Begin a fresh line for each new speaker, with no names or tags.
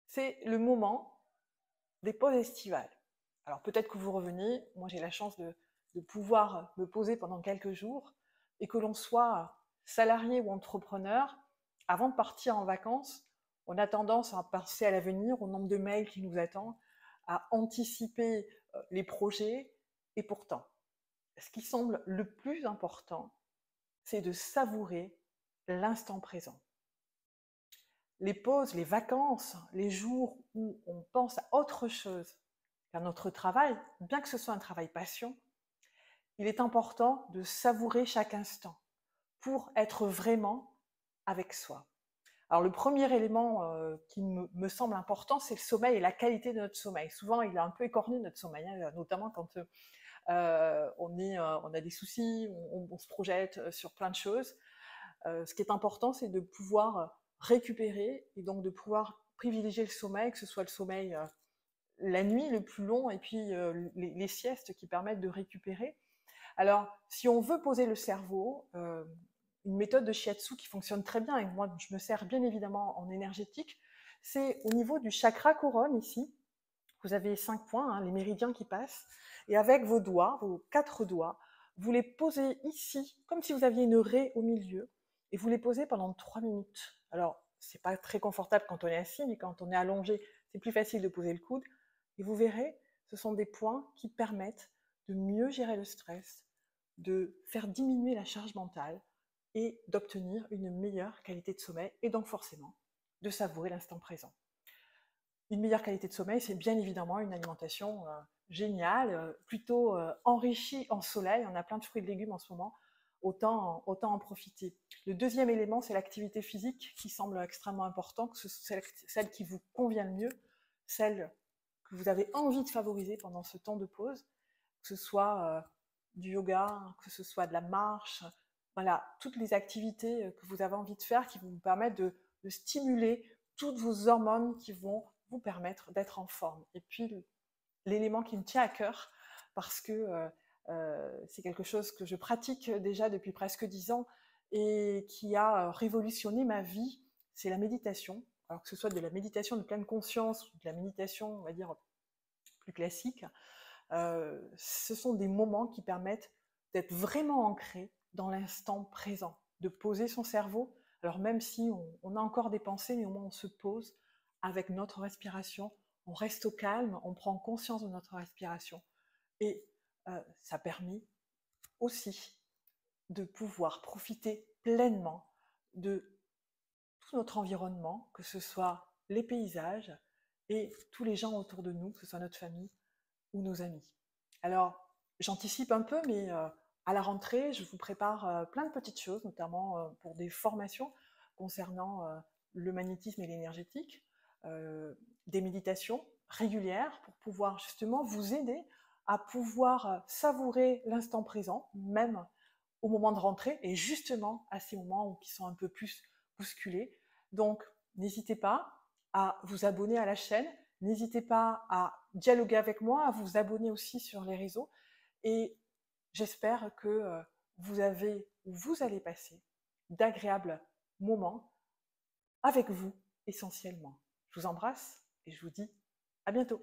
c'est le moment des pauses estivales. Alors peut-être que vous revenez, moi j'ai la chance de pouvoir me poser pendant quelques jours, et que l'on soit salarié ou entrepreneur, avant de partir en vacances, on a tendance à penser à l'avenir, au nombre de mails qui nous attendent, à anticiper les projets, et pourtant, ce qui semble le plus important, c'est de savourer l'instant présent. Les pauses, les vacances, les jours où on pense à autre chose qu'à notre travail, bien que ce soit un travail passion, il est important de savourer chaque instant pour être vraiment avec soi. Alors le premier élément qui me semble important, c'est le sommeil et la qualité de notre sommeil. Souvent, il est un peu écorné notre sommeil, hein, notamment quand on a des soucis, on se projette sur plein de choses. Ce qui est important, c'est de pouvoir récupérer et donc de pouvoir privilégier le sommeil, que ce soit le sommeil la nuit le plus long et puis les siestes qui permettent de récupérer. Alors, si on veut poser le cerveau, une méthode de shiatsu qui fonctionne très bien, et moi je me sers bien évidemment en énergétique, c'est au niveau du chakra couronne ici. Vous avez 5 points, hein, les méridiens qui passent, et avec vos doigts, vos 4 doigts, vous les posez ici, comme si vous aviez une raie au milieu, et vous les posez pendant 3 minutes. Alors, c'est pas très confortable quand on est assis, mais quand on est allongé, c'est plus facile de poser le coude. Et vous verrez, ce sont des points qui permettent de mieux gérer le stress, de faire diminuer la charge mentale et d'obtenir une meilleure qualité de sommeil, et donc forcément de savourer l'instant présent. Une meilleure qualité de sommeil, c'est bien évidemment une alimentation géniale, plutôt enrichie en soleil. On a plein de fruits et de légumes en ce moment, autant en profiter. Le deuxième élément, c'est l'activité physique qui semble extrêmement important, que ce soit celle qui vous convient le mieux, celle que vous avez envie de favoriser pendant ce temps de pause, que ce soit du yoga, que ce soit de la marche, voilà, toutes les activités que vous avez envie de faire qui vont vous permettre de stimuler toutes vos hormones qui vont vous permettre d'être en forme. Et puis, l'élément qui me tient à cœur, parce que c'est quelque chose que je pratique déjà depuis presque 10 ans et qui a révolutionné ma vie, c'est la méditation. Alors que ce soit de la méditation de pleine conscience ou de la méditation, on va dire, plus classique, ce sont des moments qui permettent d'être vraiment ancré dans l'instant présent, de poser son cerveau. Alors même si on a encore des pensées, mais au moins on se pose avec notre respiration, on reste au calme, on prend conscience de notre respiration. Et ça permet aussi de pouvoir profiter pleinement de tout notre environnement, que ce soit les paysages et tous les gens autour de nous, que ce soit notre famille ou nos amis. Alors, j'anticipe un peu, mais à la rentrée, je vous prépare plein de petites choses, notamment pour des formations concernant le magnétisme et l'énergétique, euh, des méditations régulières pour pouvoir justement vous aider à pouvoir savourer l'instant présent, même au moment de rentrer, et justement à ces moments qui sont un peu plus bousculés. Donc, n'hésitez pas à vous abonner à la chaîne, n'hésitez pas à dialoguer avec moi, à vous abonner aussi sur les réseaux, et j'espère que vous avez ou vous allez passer d'agréables moments avec vous essentiellement. Je vous embrasse et je vous dis à bientôt.